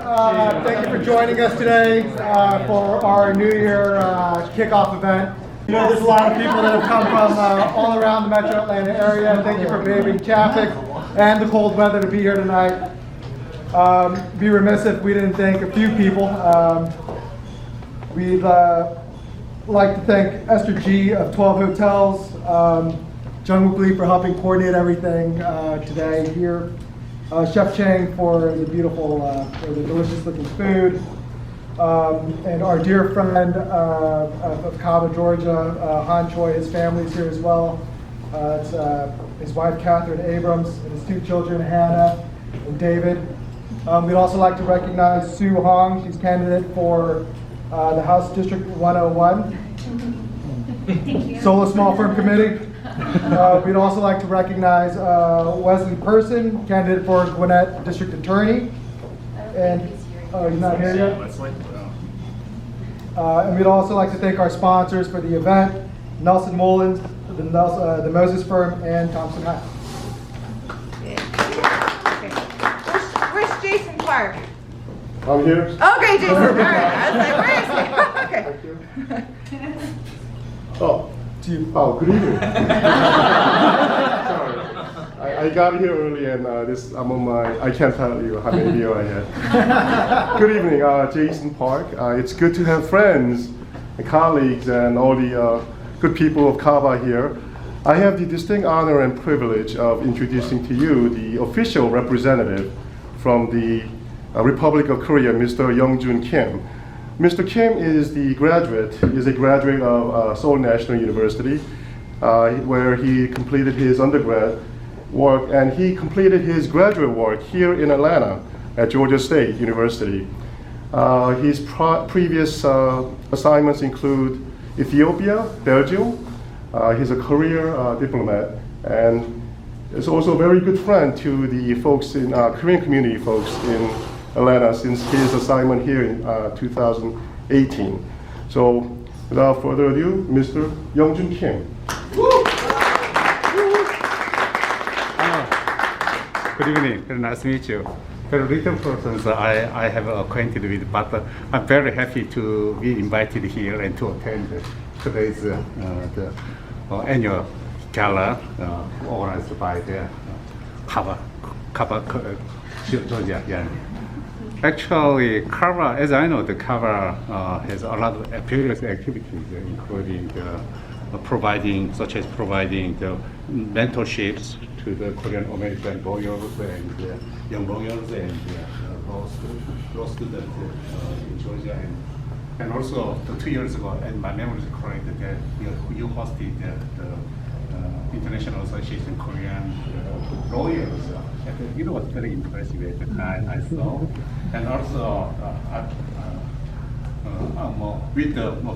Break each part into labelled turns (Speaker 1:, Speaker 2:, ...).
Speaker 1: Thank you for joining us today for our New Year kickoff event. You know, there's a lot of people that have come from all around the Metro Atlanta area. Thank you for braving traffic and the cold weather to be here tonight. Be remiss if we didn't thank a few people. We'd like to thank Esther G of 12 Hotels, Jungwook Lee for helping coordinate everything today here. Chef Chang for the beautiful, for the delicious looking food. And our dear friend of KABA, Georgia, Han Choi, his family's here as well. It's his wife, Catherine Abrams, and his two children, Hannah and David. We'd also like to recognize Sue Hong. She's candidate for the House District 101.
Speaker 2: Thank you.
Speaker 1: Solo Small Firm Committee. We'd also like to recognize Wesley Person, candidate for Gwinnett District Attorney. And he's not here yet. And we'd also like to thank our sponsors for the event, Nelson Mullins, the Moses Firm, and Thompson High.
Speaker 3: Where's Jason Clark?
Speaker 4: I'm here.
Speaker 3: Okay, Jason. All right. I was like, where is he? Okay.
Speaker 4: Thank you. Oh, good evening. Sorry. I got here early and I'm on my, I can't tell you how many video I had. Good evening, Jason Park. It's good to have friends and colleagues and all the good people of KABA here. I have the distinct honor and privilege of introducing to you the official representative from the Republic of Korea, Mr. Youngjun Kim. Mr. Kim is a graduate of Seoul National University, where he completed his undergrad work, and he completed his graduate work here in Atlanta at Georgia State University. His previous assignments include Ethiopia, Belgium. He's a career diplomat, and is also a very good friend to the folks in Korean community folks in Atlanta since his assignment here in 2018. So, without further ado, Mr. Youngjun Kim.
Speaker 5: Good evening. Very nice to meet you. Very little persons I have acquainted with, but I'm very happy to be invited here and to attend today's the annual gala organized by the KABA, Georgia. Yeah. Actually, KABA, as I know, the KABA has a lot of various activities, including providing the mentorships to the Korean American lawyers and young lawyers and law students in Georgia, and also 2 years ago, and my memory is correct, that you hosted the International Association of Korean Lawyers. It was very impressive at the time I saw, and also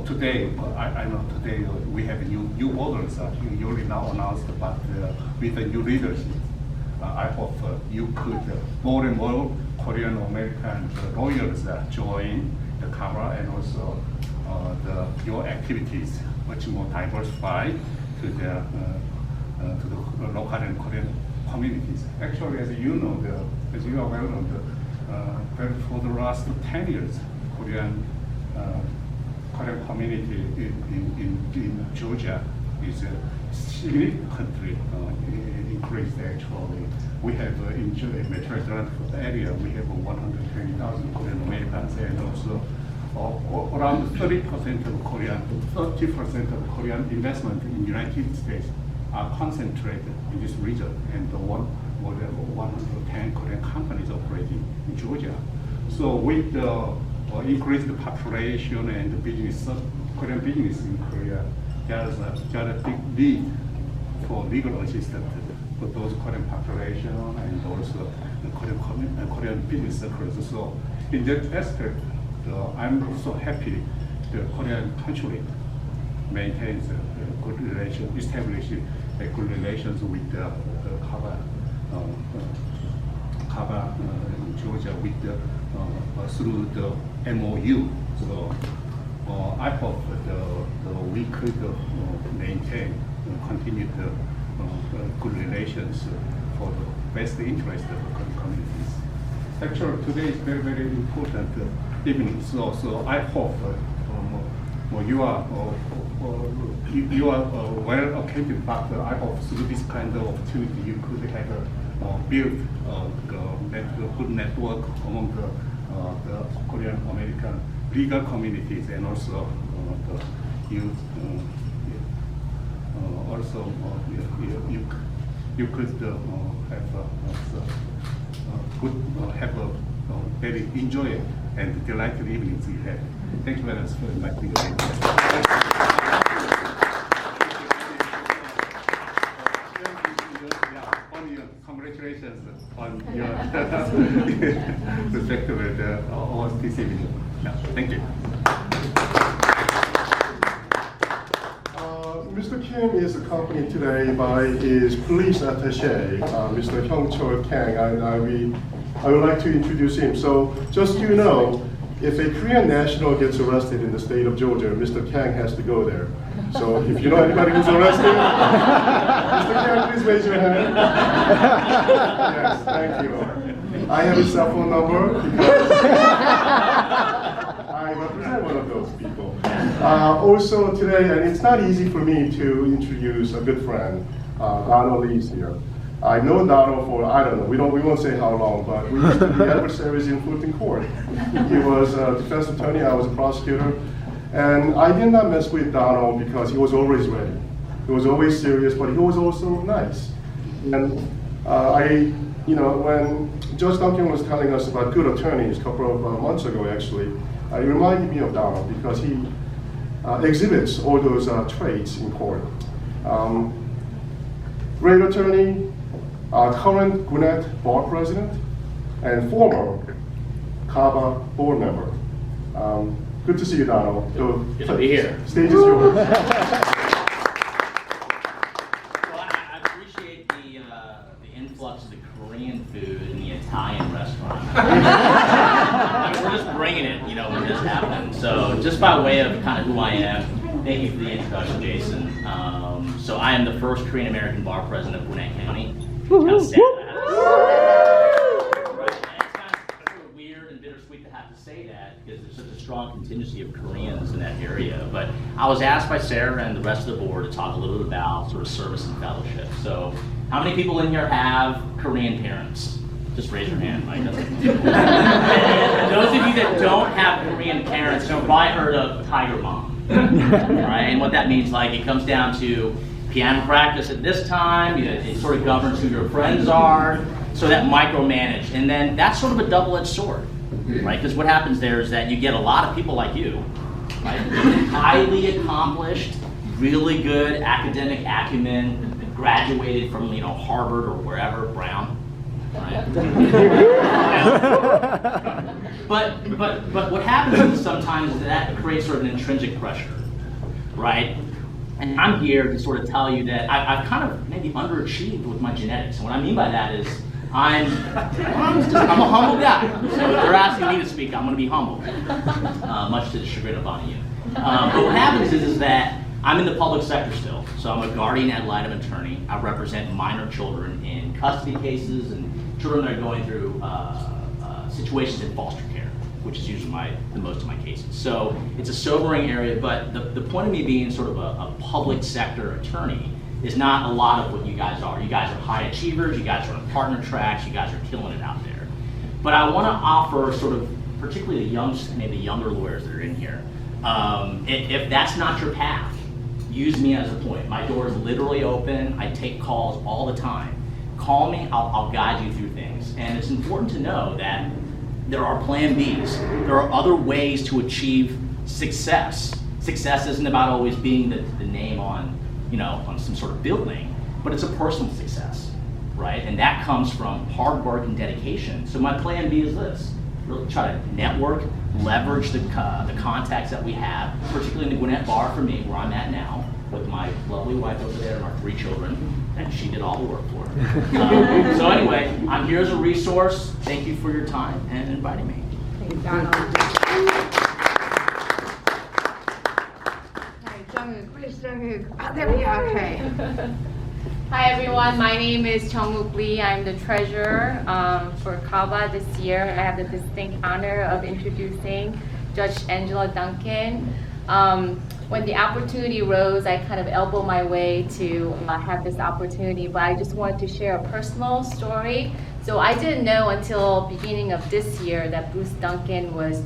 Speaker 5: today, I know today we have new orders. You already now announced, but with the new leadership, I hope you could more and more Korean American lawyers join the KABA, and also your activities much more diversified to the local and Korean communities. Actually, as you know, as you are well known, for the last 10 years, Korean community in Georgia is significantly increased. Actually, we have in the Metro Atlanta area, we have 120,000 Korean Americans, and also around 30% of Korean investment in the United States are concentrated in this region, and more than 110 Korean companies operating in Georgia. So with the increased population and the business, Korean business in Korea, there's a big need for legal assistance for those Korean population and also the Korean business circles. So in that aspect, I'm so happy the Korean consulate maintains a good relation, establishes good relations with the KABA in Georgia with through the MOU. So I hope we could maintain continue the good relations for the best interest of the communities. Actually, today is very, very important evening. So I hope you are well acquainted, but I hope through this kind of opportunity you could have build good network among the Korean American legal communities and also the youth. Also, you could have a very enjoy and delightful evenings you had. Thank you very much for inviting me. Congratulations on your perspective with awards this evening. Yeah, thank you.
Speaker 4: Mr. Kim is accompanied today by his police attaché, Mr. Hyung-chol Kang. I would like to introduce him. So just so you know, if a Korean national gets arrested in the state of Georgia, Mr. Kang has to go there. So if you know anybody who's arrested, Mr. Kang, please raise your hand. Yes, thank you. I have his cell phone number because I represent one of those people. Also today, and it's not easy for me to introduce a good friend, Donald Lee is here. I've known Donald for, I don't know, we won't say how long, but we used to be adversaries in Fulton Court. He was a defense attorney, I was a prosecutor, and I did not mess with Donald because he was always ready. He was always serious, but he was also nice. And when Judge Duncan was telling us about good attorneys a couple of months ago, actually, it reminded me of Donald because he exhibits all those traits in court. Great attorney, current Gwinnett Bar President, and former KABA board member. Good to see you, Donald.
Speaker 6: Good to be here.
Speaker 4: Stage is yours.
Speaker 6: Well, I appreciate the influx of the Korean food in the Italian restaurant. We're just bringing it, we're just happening. So just by way of kind of who I am, thank you for the introduction, Jason. So I am the first Korean American bar president of Gwinnett County. Kind of sad it's kind of weird and bittersweet to have to say that because there's such a strong contingency of Koreans in that area. But I was asked by Sarah and the rest of the board to talk a little bit about sort of service and fellowship. So how many people in here have Korean parents? Just raise your hand, Mike. And those of you that don't have Korean parents, you've probably heard of Tiger Mom, right? And what that means, like, it comes down to piano practice at this time, it sort of governs who your friends are, so that micromanage. And then that's sort of a double-edged sword, right? Because what happens there is that you get a lot of people like you, right? Highly accomplished, really good academic acumen, graduated from Harvard or wherever, Brown. Right? but what happens is sometimes is that creates sort of an intrinsic pressure, right? And I'm here to sort of tell you that I've kind of maybe underachieved with my genetics. And what I mean by that is I'm a humble guy. So if they're asking me to speak, I'm going to be humble, much to the chagrin of Bonnie. But what happens is that I'm in the public sector still. So I'm a guardian ad litem attorney. I represent minor children in custody cases and children that are going through situations in foster care, which is usually the most of my cases. So it's a sobering area, but the point of me being sort of a public sector attorney is not a lot of what you guys are. You guys are high achievers, you guys are on partner tracks, you guys are killing it out there. But I want to offer sort of, particularly maybe younger lawyers that are in here, if that's not your path, use me as a point. My door is literally open. I take calls all the time. Call me, I'll guide you through things. And it's important to know that there are plan Bs. There are other ways to achieve success. Success isn't about always being the name on some sort of building, but it's a personal success, right? And that comes from hard work and dedication. So my plan B is this: really try to network, leverage the contacts that we have, particularly in the Gwinnett Bar for me, where I'm at now, with my lovely wife over there and our 3 children, and she did all the work for her. So anyway, I'm here as a resource. Thank you for your time and inviting me.
Speaker 3: Thank you, Donald. There we go. Okay.
Speaker 7: Hi everyone, my name is Jung-Wook Lee. I'm the treasurer for KABA this year. I have the distinct honor of introducing Judge Angela Duncan. When the opportunity rose, I kind of elbowed my way to have this opportunity, but I just wanted to share a personal story. So I didn't know until beginning of this year that Bruce Duncan was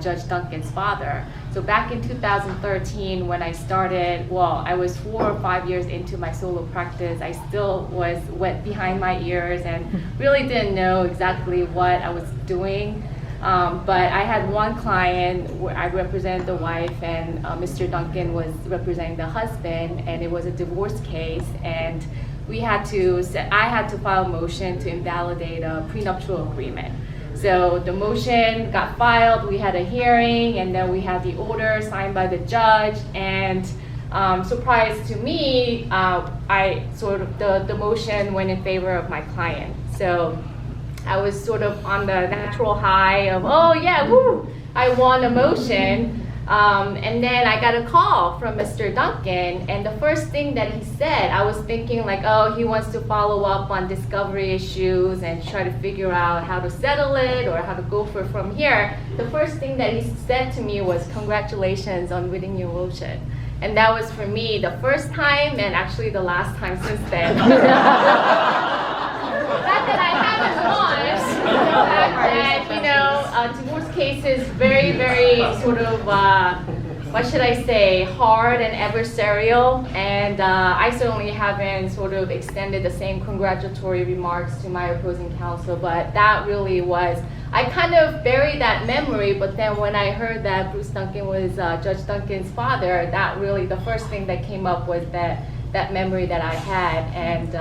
Speaker 7: Judge Duncan's father. So back in 2013 when I started, well, I was 4 or 5 years into my solo practice. I still was wet behind my ears and really didn't know exactly what I was doing. But I had one client where I represented the wife and Mr. Duncan was representing the husband, and it was a divorce case, and I had to file a motion to invalidate a prenuptial agreement. So the motion got filed, we had a hearing, and then we had the order signed by the judge, and surprise to me, the motion went in favor of my client. So I was sort of on the natural high of, oh yeah, woo, I won a motion. And then I got a call from Mr. Duncan, and the first thing that he said, I was thinking like, oh, he wants to follow up on discovery issues and try to figure out how to settle it or how to go from here. The first thing that he said to me was, congratulations on winning your motion. And that was for me the first time and actually the last time since then. Not that I haven't won, the fact that, divorce cases very, very sort of, what should I say, hard and adversarial, and I certainly haven't sort of extended the same congratulatory remarks to my opposing counsel, but that really was, I kind of buried that memory, but then when I heard that Bruce Duncan was Judge Duncan's father, that really, the first thing that came up was that memory that I had, and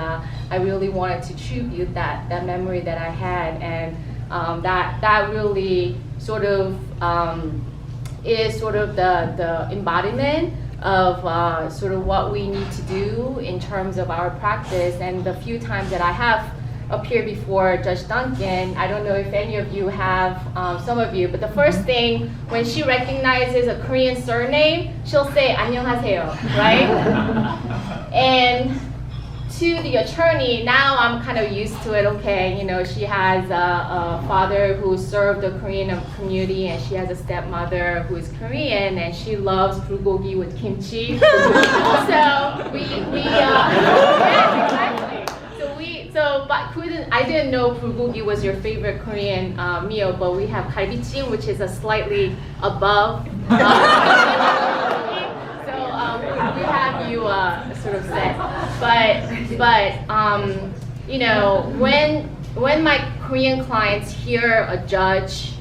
Speaker 7: I really wanted to tribute that memory that I had, and that really sort of is sort of the embodiment of sort of what we need to do in terms of our practice. And the few times that I have appeared before Judge Duncan, I don't know if any of you have, some of you, but the first thing when she recognizes a Korean surname, she'll say 안녕하세요, right? And to the attorney, now I'm kind of used to it. Okay, she has a father who served the Korean community, and she has a stepmother who is Korean, and she loves bulgogi with kimchi. So I didn't know bulgogi was your favorite Korean meal, but we have galbichim, which is a slightly above. We have you sort of set, but when my Korean clients hear a judge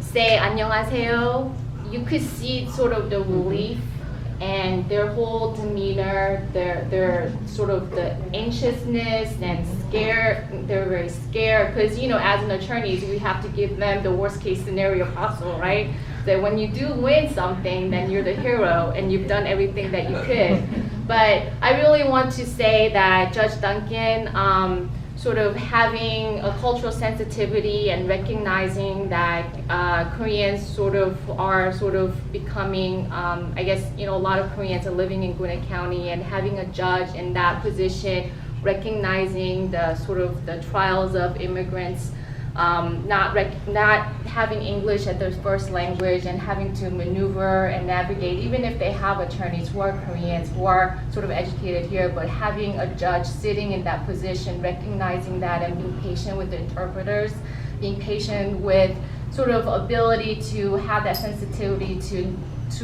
Speaker 7: say 안녕하세요, you could see sort of the relief and their whole demeanor, their sort of the anxiousness and scared. They're very scared because as an attorney, we have to give them the worst case scenario possible, right? That when you do win something, then you're the hero and you've done everything that you could. But I really want to say that Judge Duncan sort of having a cultural sensitivity and recognizing that Koreans sort of are sort of becoming, I guess, a lot of Koreans are living in Gwinnett County, and having a judge in that position, recognizing the sort of the trials of immigrants, not having English as their first language and having to maneuver and navigate, even if they have attorneys who are Koreans, who are sort of educated here, but having a judge sitting in that position, recognizing that and being patient with the interpreters, being patient with sort of ability to have that sensitivity to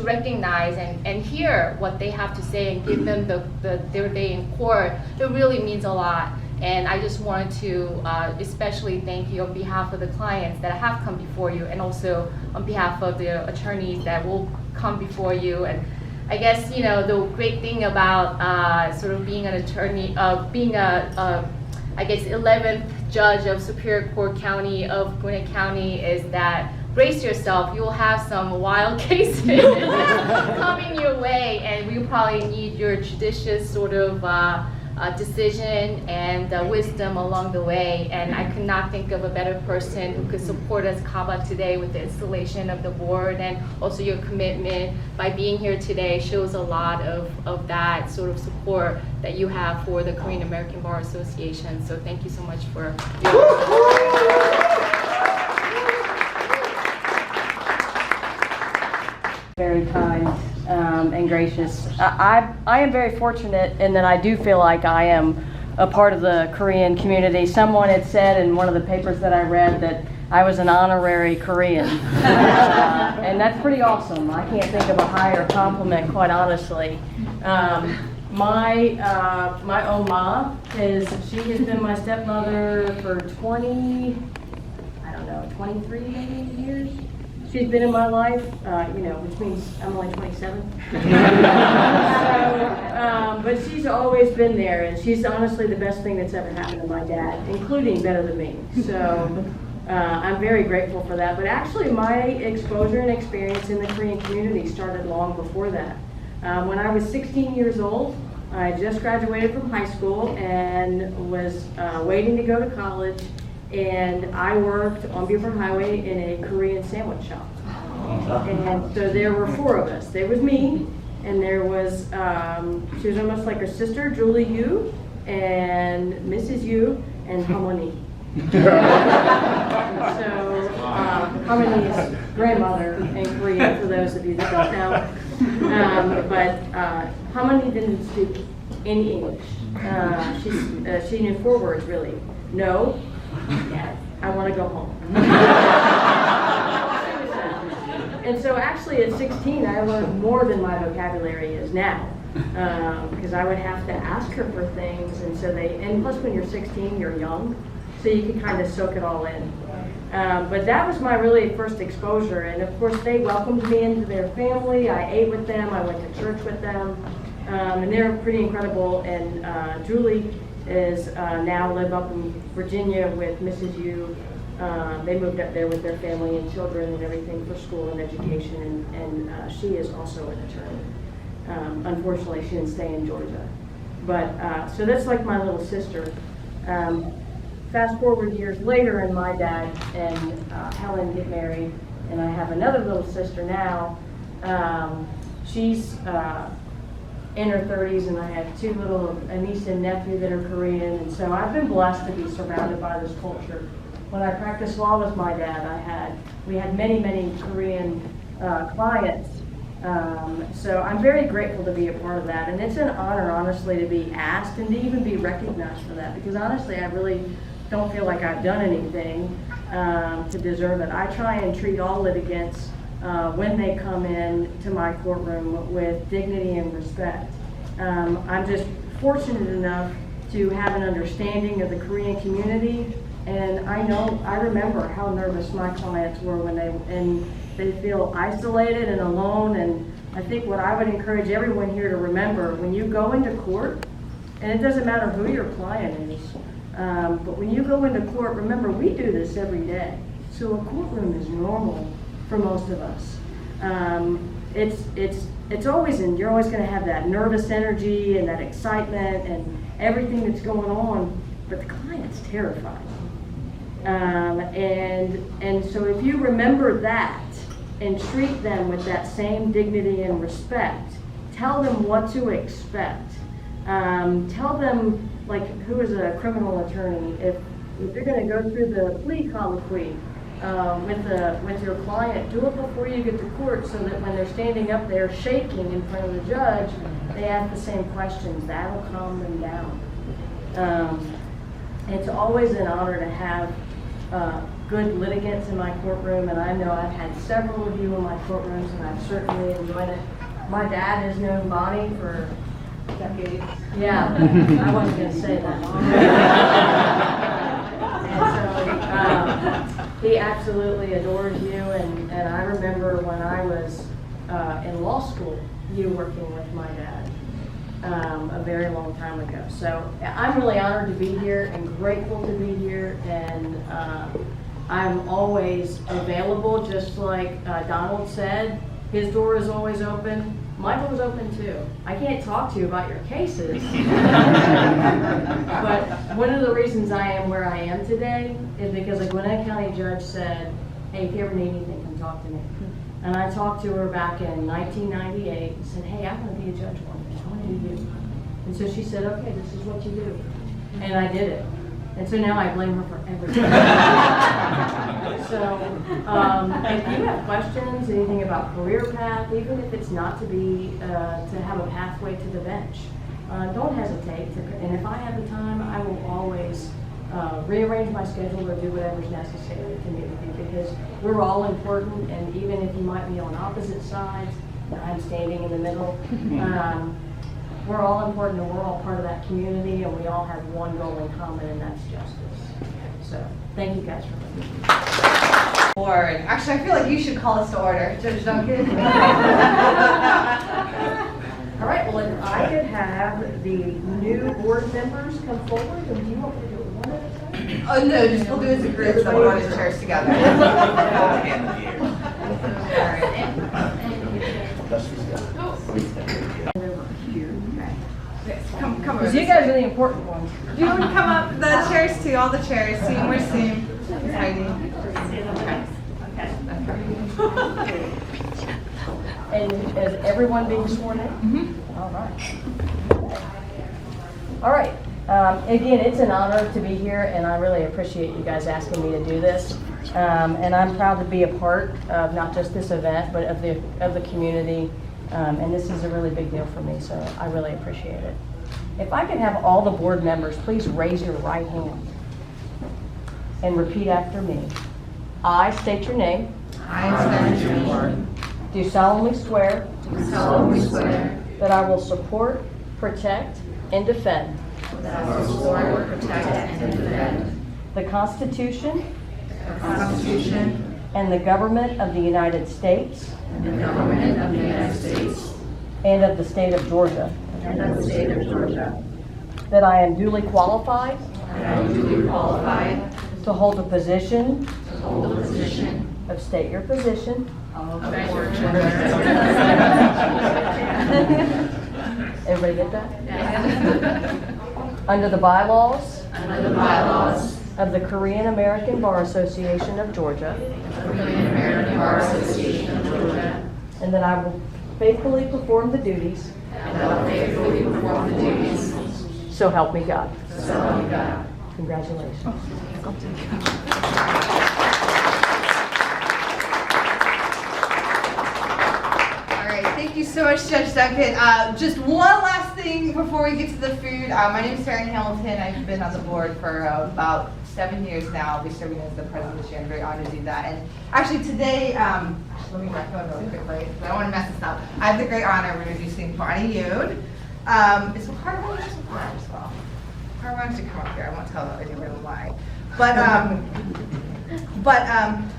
Speaker 7: recognize and hear what they have to say and give them their day in court, it really means a lot. And I just wanted to especially thank you on behalf of the clients that have come before you, and also on behalf of the attorneys that will come before you. And I guess, the great thing about sort of being an attorney, being I guess 11th judge of Superior Court County of Gwinnett County is that brace yourself, you'll have some wild cases coming your way, and we probably need your judicious sort of decision and wisdom along the way. And I could not think of a better person who could support us KABA today with the installation of the board, and also your commitment by being here today shows a lot of that sort of support that you have for the Korean American Bar Association. So thank you so much for
Speaker 8: Very kind and gracious. I am very fortunate in that I do feel like I am a part of the Korean community. Someone had said in one of the papers that I read that I was an honorary Korean. And that's pretty awesome. I can't think of a higher compliment, quite honestly. My oma she has been my stepmother for 23 maybe years. She's been in my life, which means I'm only 27. But she's always been there, and she's honestly the best thing that's ever happened to my dad, including better than me. So I'm very grateful for that. But actually, my exposure and experience in the Korean community started long before that. When I was 16 years old, I just graduated from high school and was waiting to go to college. And I worked on Beaufort Highway in a Korean sandwich shop. And so there were 4 of us. There was me, and there was, she was almost like her sister, Julie Yu, and Mrs. Yu, and Hamoni. So Hamoni is grandmother in Korean, for those of you that don't know. But Hamoni didn't speak any English. She knew 4 words, really. No. Yes, I want to go home. And so actually at 16, I learned more than my vocabulary is now, because I would have to ask her for things, and plus when you're 16, you're young, so you can kind of soak it all in. But that was my really first exposure, and of course they welcomed me into their family. I ate with them, I went to church with them, and they're pretty incredible. And Julie is now live up in Virginia with Mrs. Yu. They moved up there with their family and children and everything for school and education, and she is also an attorney. Unfortunately, she didn't stay in Georgia. But, so that's like my little sister. Fast forward years later, and my dad and Helen get married, and I have another little sister now. She's in her 30s, and I have 2 a niece and nephew that are Korean, and so I've been blessed to be surrounded by this culture. When I practiced law with my dad, we had many Korean clients, so I'm very grateful to be a part of that, and it's an honor, honestly, to be asked and to even be recognized for that, because honestly, I really don't feel like I've done anything to deserve it. I try and treat all litigants when they come in to my courtroom with dignity and respect. I'm just fortunate enough to have an understanding of the Korean community, and I remember how nervous my clients were when they feel isolated and alone. And I think what I would encourage everyone here to remember, when you go into court, and it doesn't matter who your client is, but when you go into court, remember, we do this every day. So a courtroom is normal for most of us. It's always, and you're always going to have that nervous energy and that excitement and everything that's going on, but the client's terrified. And so if you remember that and treat them with that same dignity and respect, tell them what to expect. Tell them, like, who is a criminal attorney, if you're going to go through the plea colloquy with your client, do it before you get to court, so that when they're standing up there shaking in front of the judge, they ask the same questions. That'll calm them down. It's always an honor to have good litigants in my courtroom, and I know I've had several of you in my courtrooms, and I've certainly enjoyed it. My dad has known Bonnie for decades. Yeah, I wasn't going to say that. And so he absolutely adores you, and I remember when I was in law school, you working with my dad a very long time ago. So I'm really honored to be here and grateful to be here, and I'm always available, just like Donald said. His door is always open. my door's open too. I can't talk to you about your cases. But one of the reasons I am where I am today is because a Gwinnett County judge said, hey, if you ever need anything, come talk to me. And I talked to her back in 1998 and said, hey, I want to be a judge one day. I want to do you. And so she said, okay, this is what you do. And I did it. And so now I blame her for everything. So if you have questions, anything about career path, even if it's not to be, to have a pathway to the bench, don't hesitate. And if I have the time, I will always rearrange my schedule or do whatever's necessary to meet with you, because we're all important, and even if you might be on opposite sides, I'm standing in the middle. We're all important, and we're all part of that community, and we all have one goal in common, and that's justice. So, thank you guys for listening.
Speaker 3: Board. Actually, I feel like you should call us to order, Judge Duncan.
Speaker 8: All right, well, if I could have the new board members come forward, and do you want me to do it one at a time?
Speaker 3: Oh, no, just we'll do it as a group, so we'll do the chairs together. Come over.
Speaker 8: Because you guys are the important ones.
Speaker 3: You would come up, the chairs too, all the chairs. Seam, we're seam. Heidi.
Speaker 8: And is everyone being sworn in? Mm-hmm. All right. Again, it's an honor to be here, and I really appreciate you guys asking me to do this. And I'm proud to be a part of not just this event, but of the community. And this is a really big deal for me, so I really appreciate it. If I could have all the board members, please raise your right hand and repeat after me. I state your name.
Speaker 3: I state your name.
Speaker 8: Do solemnly swear.
Speaker 3: Do solemnly swear.
Speaker 8: That I will support, protect, and defend.
Speaker 3: That I will support, protect, and defend.
Speaker 8: The Constitution.
Speaker 3: The Constitution.
Speaker 8: And the government of the United States.
Speaker 3: And the government of the United States.
Speaker 8: And of the state of Georgia.
Speaker 3: And of the state of Georgia.
Speaker 8: That I am duly qualified.
Speaker 3: That I am duly qualified.
Speaker 8: To hold a position.
Speaker 3: To hold a position.
Speaker 8: Of state your position. Everybody get that?
Speaker 3: Yes.
Speaker 8: Under the bylaws.
Speaker 3: Under the bylaws.
Speaker 8: Of the Korean American Bar Association of Georgia.
Speaker 3: Korean American Bar Association of Georgia.
Speaker 8: And that I will faithfully perform the duties.
Speaker 3: And that I will faithfully perform the duties.
Speaker 8: So help me God.
Speaker 3: So help me God.
Speaker 8: Congratulations.
Speaker 3: Thank you so much, Judge Duncan. Just one last thing before we get to the food. My name is Sarah Hamilton. I've been on the board for about 7 years now. I'll be serving as the president this year. I'm very honored to do that. And actually today, let me back up really quickly, but I don't want to mess this up. I have the great honor of introducing Bonnie Yoon. Is Harvard as well? Harvard should come up here. I won't tell anyone why. But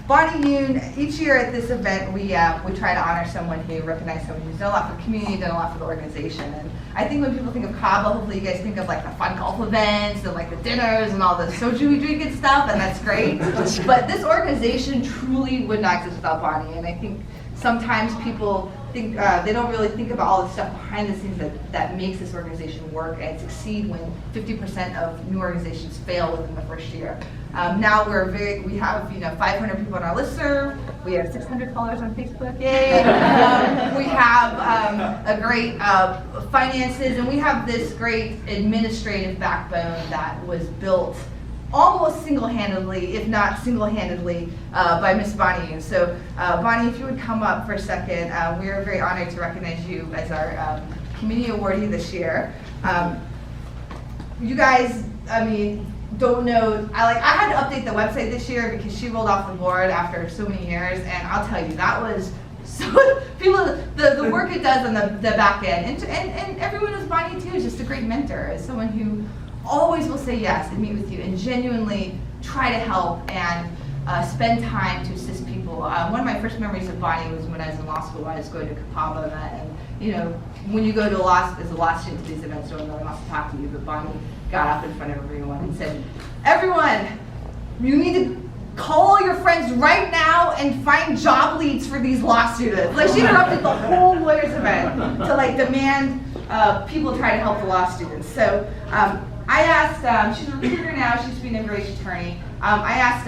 Speaker 3: Bonnie Yoon, each year at this event, we try to honor someone who recognize someone who's done a lot for the community, done a lot for the organization. And I think when people think of KABA, hopefully you guys think of like the fun golf events and like the dinners and all the soju we drink and stuff, and that's great. But this organization truly would not exist without Bonnie. And I think sometimes people think they don't really think about all the stuff behind the scenes that makes this organization work and succeed when 50% of new organizations fail within the first year. Now we have 500 people on our listserv. We have 600 followers on Facebook. Yay! We have a great finances, and we have this great administrative backbone that was built almost single-handedly, if not single-handedly, by Miss Bonnie Yoon. So Bonnie, if you would come up for a second, we are very honored to recognize you as our community awardee this year. You guys, don't know, I had to update the website this year because she rolled off the board after so many years, and I'll tell you, that was so, the work it does on the back end, and everyone knows Bonnie too is just a great mentor, as someone who always will say yes and meet with you and genuinely try to help and spend time to assist people. One of my first memories of Bonnie was when I was in law school. I was going to KABA event, and when you go to as a law student to these events, no one really wants to talk to you, but Bonnie got up in front of everyone and said, everyone, you need to call all your friends right now and find job leads for these law students. Like she interrupted the whole lawyers event to like demand people try to help the law students. So I asked, she's a recruiter now, she's being an immigration attorney. I asked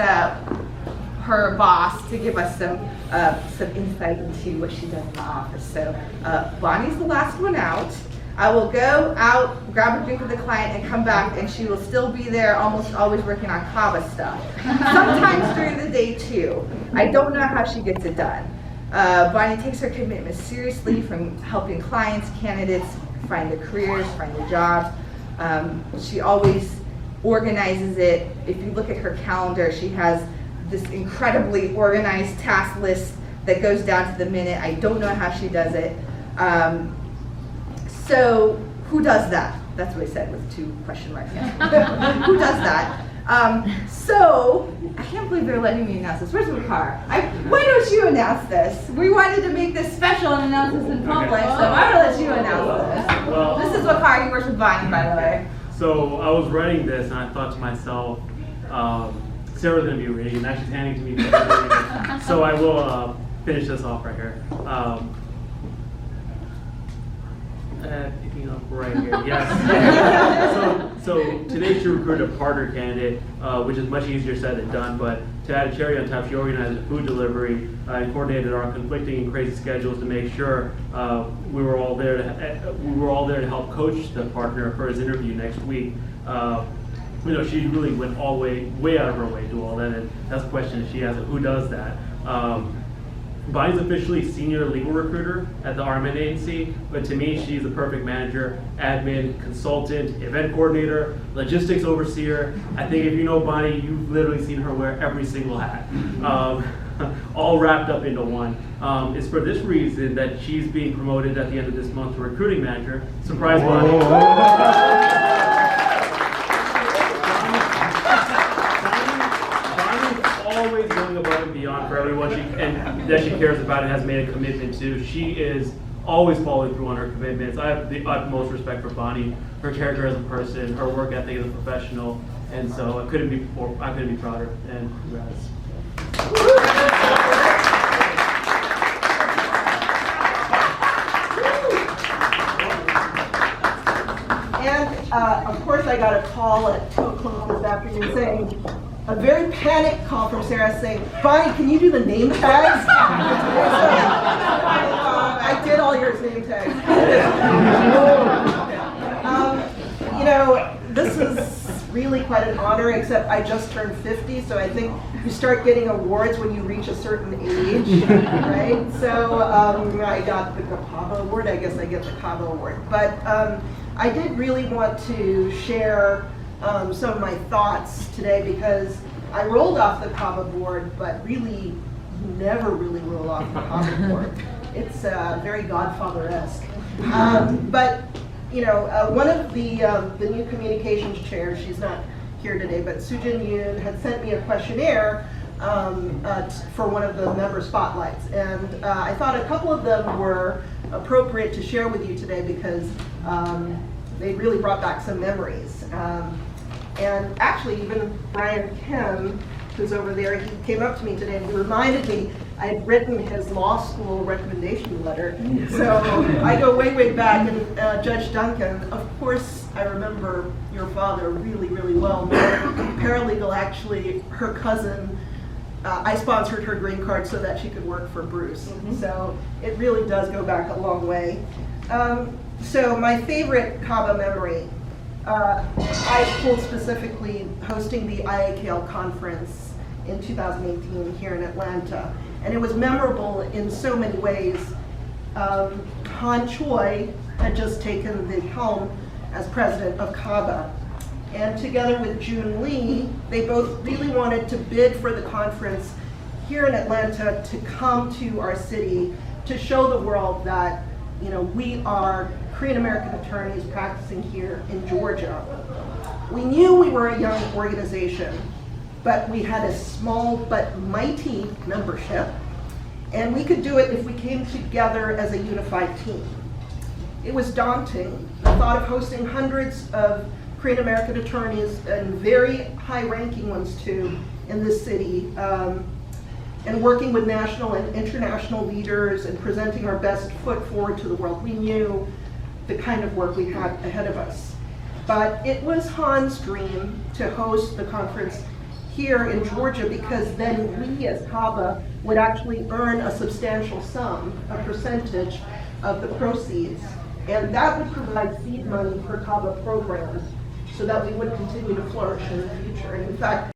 Speaker 3: her boss to give us some insight into what she does in the office. So Bonnie's the last one out. I will go out, grab a drink with the client, and come back, and she will still be there, almost always working on KABA stuff. Sometimes during the day too. I don't know how she gets it done. Bonnie takes her commitment seriously, from helping clients, candidates find their careers, find their jobs. She always organizes it. If you look at her calendar, she has this incredibly organized task list that goes down to the minute. I don't know how she does it. So who does that? That's what I said with 2 question marks. Who does that? So I can't believe they're letting me announce this. Where's my car? Why don't you announce this? We wanted to make this special and announce this in public, so I'm gonna let you announce this.
Speaker 9: Well,
Speaker 3: This is what car he works with Bonnie, by the way.
Speaker 9: so I was writing this and I thought to myself, Sarah's gonna be reading, and now she's handing to me. So I will finish this off right here. Picking up right here, yes. So today she recruited a partner candidate, which is much easier said than done, but to add a cherry on top, she organized a food delivery and coordinated our conflicting and crazy schedules to make sure we were all there to help coach the partner for his interview next week. She really went way out of her way to do all that, and that's the question she has: who does that? Bonnie's officially senior legal recruiter at the RMN agency, but to me, she's the perfect manager, admin, consultant, event coordinator, logistics overseer. I think if you know Bonnie, you've literally seen her wear every single hat, all wrapped up into one. It's for this reason that she's being promoted at the end of this month to recruiting manager. Surprise, Bonnie. Always going above and beyond for everyone and that she cares about and has made a commitment to. She is always following through on her commitments. I have the utmost respect for Bonnie, her character as a person, her work ethic as a professional, and so I couldn't be prouder. And congrats.
Speaker 10: And of course I got a call at 2 o'clock this afternoon saying, a very panicked call from Sarah saying, Bonnie, can you do the name tags? I did all your name tags. This is really quite an honor, except I just turned 50, so I think you start getting awards when you reach a certain age, right? So I got the KABA award, I guess I get the KABA award. But I did really want to share some of my thoughts today, because I rolled off the KABA board, but really, you never really roll off the KABA board. It's very Godfather-esque. But one of the new communications chairs, she's not here today, but Sujin Yoon had sent me a questionnaire for one of the member spotlights, and I thought a couple of them were appropriate to share with you today because they really brought back some memories. And actually, even Brian Kim, who's over there, he came up to me today and he reminded me I had written his law school recommendation letter. So I go way, way back, and Judge Duncan, of course, I remember your father really, really well. My paralegal, actually, her cousin, I sponsored her green card so that she could work for Bruce. So it really does go back a long way. So my favorite KABA memory, I pulled specifically hosting the IAKL conference in 2018 here in Atlanta. And it was memorable in so many ways. Han Choi had just taken the helm as president of KABA. And together with June Lee, they both really wanted to bid for the conference here in Atlanta to come to our city to show the world that we are Korean American attorneys practicing here in Georgia. We knew we were a young organization, but we had a small but mighty membership, and we could do it if we came together as a unified team. It was daunting, the thought of hosting hundreds of Korean American attorneys, and very high-ranking ones too, in this city, and working with national and international leaders and presenting our best foot forward to the world. We knew the kind of work we had ahead of us. But it was Han's dream to host the conference here in Georgia, because then we as KABA would actually earn a substantial sum, a percentage of the proceeds. And that would provide seed money for KABA programs so that we would continue to flourish in the future. And in fact,